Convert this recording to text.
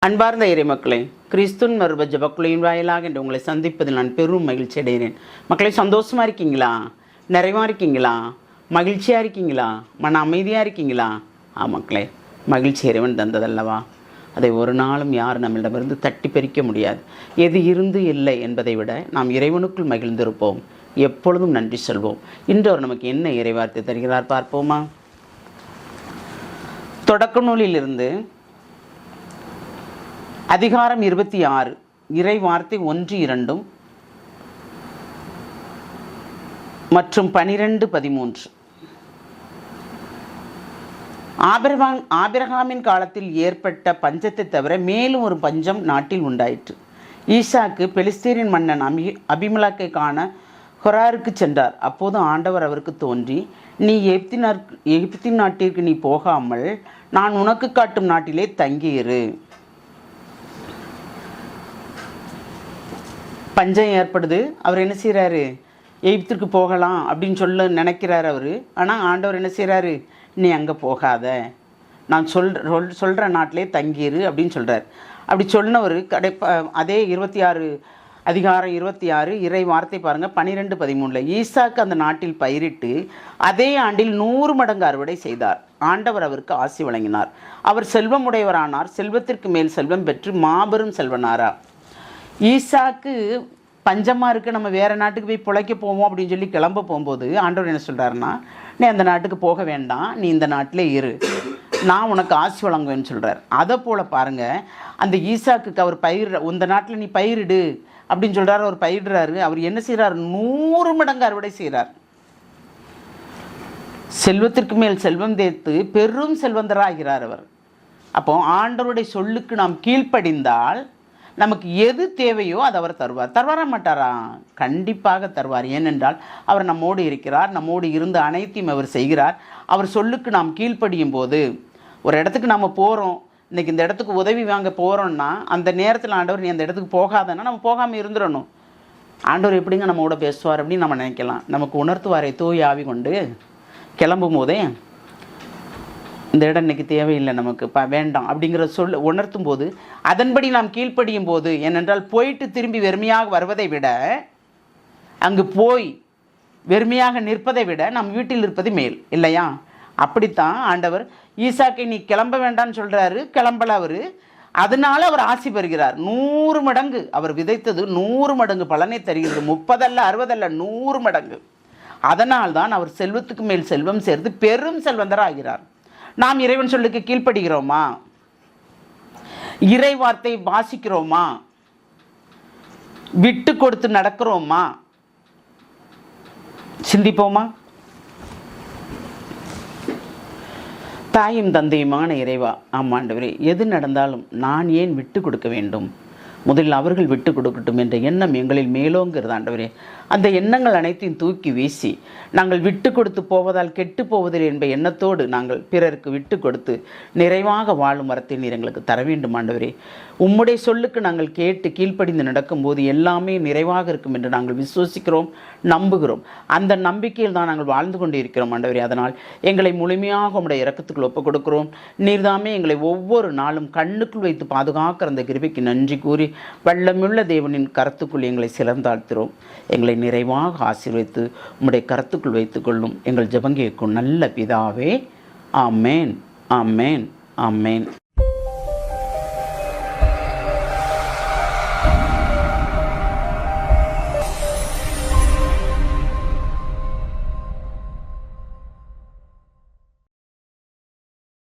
அன்பார்ந்த இறை மக்களே, கிறிஸ்துவின் மறுப ஜபக்குழியின் வாயிலாக என்று உங்களை சந்திப்பதில் நான் பெரும் மகிழ்ச்சி அடைகிறேன். மக்களை, சந்தோஷமாக இருக்கீங்களா? நிறைவாக இருக்கீங்களா? மகிழ்ச்சியாக இருக்கீங்களா? மன அமைதியாக இருக்கீங்களா? மக்களே, மகிழ்ச்சி இறைவன் தந்ததல்லவா? அதை ஒரு நாளும் யார் நம்மளிடமிருந்து தட்டி பறிக்க முடியாது. எது இருந்து இல்லை என்பதை விட நாம் இறைவனுக்குள் மகிழ்ந்திருப்போம். எப்பொழுதும் நன்றி சொல்வோம். இன்று அவர் நமக்கு என்ன இறைவார்த்தை தருகிறார் பார்ப்போமா? தொடக்க நூலிலிருந்து அதிகாரம் 26 இறை வார்த்தை 1, 2 மற்றும் 12, 13. ஆபிரகாமின் காலத்தில் ஏற்பட்ட பஞ்சத்தை தவிர மேலும் ஒரு பஞ்சம் நாட்டில் உண்டாயிற்று. ஈசாக்கு பெலிஸ்தீரின் மன்னன் அபிமெலேக்கை காண கொராருக்கு சென்றார். அப்போது ஆண்டவர் அவருக்கு தோன்றி, நீ எகிப்தின் நாட்டிற்கு நீ போகாமல் நான் உனக்கு காட்டும் நாட்டிலே தங்கியிரு. பஞ்சம் ஏற்படுது. அவர் என்ன செய்கிறாரு? எகிப்திற்கு போகலாம் அப்படின்னு நினைக்கிறார் அவர். ஆனால் ஆண்டவர் என்ன செய்கிறாரு? நீ அங்கே போகாத, நான் சொல்கிற நாட்டிலே தங்கிரு அப்படின்னு சொல்கிறார். அப்படி சொன்னவர் அதே 26 அதிகாரம் 26 இறை வார்த்தை பாருங்கள், 12, 13. ஈசாக்கு அந்த நாட்டில் பயிரிட்டு அதே ஆண்டில் 100 மடங்கு அறுவடை செய்தார். ஆண்டவர் அவருக்கு ஆசி வழங்கினார். அவர் செல்வமுடையவரானார். செல்வத்திற்கு மேல் செல்வம் பெற்று மாபெரும் செல்வனாரா. ஈசாக்கு பஞ்சமாக இருக்குது, நம்ம வேறு நாட்டுக்கு போய் பிழைக்க போவோம் அப்படின்னு சொல்லி கிளம்ப போகும்போது ஆண்டவர் என்ன சொல்கிறாருன்னா, நீ அந்த நாட்டுக்கு போக வேண்டாம், நீ இந்த நாட்டிலே இரு, நான் உனக்கு ஆசி வழங்குவேன்னு சொல்கிறார். அதை போல் பாருங்கள், அந்த ஈசாக்குக்கு அவர் இந்த நாட்டில் நீ பயிரிடு அப்படின்னு சொல்கிறார். அவர் பயிரிடுறாரு. அவர் என்ன செய்கிறார்? 100 மடங்கு அறுவடை செய்கிறார். செல்வத்திற்கு மேல் செல்வம் தேர்த்து பெரும் செல்வந்தராகிறார் அவர். அப்போ ஆண்டவருடைய சொல்லுக்கு நாம் கீழ்ப்படிந்தால் நமக்கு எது தேவையோ அதை அவர் தருவார். தருவாரா மாட்டாரா? கண்டிப்பாக தருவார். ஏனென்றால் அவர் நம்மோடு இருக்கிறார். நம்மோடு இருந்து அனைத்தையும் அவர் செய்கிறார். அவர் சொல்லுக்கு நாம் கீழ்ப்படியும் போது, ஒரு இடத்துக்கு நம்ம போகிறோம், இன்றைக்கி இந்த இடத்துக்கு உதவி வாங்க போகிறோன்னா அந்த நேரத்தில் ஆண்டவர் நீ அந்த இடத்துக்கு போகாதன்னா நம்ம போகாமல் இருந்துடணும். ஆண்டவர் எப்படிங்க நம்ம கூட பேசுவார் அப்படின்னு நம்ம நினைக்கலாம். நமக்கு உணர்த்துவாரை தூய் ஆவி கொண்டு கிளம்பும் போதே, இந்த இடம் இன்றைக்கி தேவையில்லை, நமக்கு வேண்டாம் அப்படிங்கிற உணர்த்தும் போது அதன்படி நாம் கீழ்ப்படியும் போது, ஏனென்றால் போயிட்டு திரும்பி வெறுமையாக வருவதை விட அங்கு போய் வெறுமையாக நிற்பதை விட நம் வீட்டில் இருப்பது மேல் இல்லையா? அப்படித்தான் ஆண்டவர் ஈசாக்கை நீ கிளம்ப வேண்டான்னு சொல்கிறாரு. கிளம்பல அவர். அதனால் அவர் ஆசி பெறுகிறார். 100 மடங்கு அவர் விதைத்தது 100 மடங்கு பலனை தருகிறது. 30 அல்ல, 60 அல்ல, 100 மடங்கு. அதனால்தான் அவர் செல்வத்துக்கு மேல் செல்வம் சேர்த்து பெரும் செல்வந்தராகிறார். நாம் இறைவன் சொல்லுக்கு கீழ்ப்படுகிறோமா? இறை வார்த்தை வாசிக்கிறோமா? விட்டு கொடுத்து நடக்கிறோமா? சிந்திப்போமா? தாயும் தந்தையுமான இறைவா, ஆமாண்டவரே, எது நடந்தாலும் நான் ஏன் விட்டு கொடுக்க வேண்டும்? முதலில் அவர்கள் விட்டு கொடுக்கட்டும் என்ற எண்ணம் எங்களில் மேலோங்கிறது ஆண்டவரே. அந்த எண்ணங்கள் அனைத்தையும் தூக்கி வீசி நாங்கள் விட்டு கொடுத்து போவதால் கெட்டு போவதில்லை என்ற எண்ணத்தோடு நாங்கள் பிறருக்கு விட்டு கொடுத்து நிறைவாக வாழும் வரத்தை நீர் எங்களுக்கு தர வேண்டும் ஆண்டவரே. உம்முடைய சொல்லுக்கு நாங்கள் கேட்டு கீழ்ப்படிந்து நடக்கும்போது எல்லாமே நிறைவாக இருக்கும் என்று நாங்கள் விசுவசிக்கிறோம், நம்புகிறோம். அந்த நம்பிக்கையில் தான் நாங்கள் வாழ்ந்து கொண்டு இருக்கிறோம் ஆண்டவரே. அதனால் எங்களை முழுமையாக உம்முடைய இரக்கத்துக்குள் ஒப்புக் கொடுக்கிறோம். நீர்தாமே எங்களை ஒவ்வொரு நாளும் கண்ணுக்குள் வைத்து பாதுகாக்கிற அந்த கிருபைக்கு நன்றி கூறி வல்லமுள்ள தேவனின் கருத்துக்குள் எங்களை சிறந்தாழ்த்துகிறோம். எங்களை நிறைவாக ஆசீர்வதித்து உம்முடைய கருத்துக்குள் வைத்துக்கொள்ளும் எங்கள் ஜெபம் கேட்கும் நல்ல பிதாவே. ஆமேன், ஆமேன், ஆமேன்.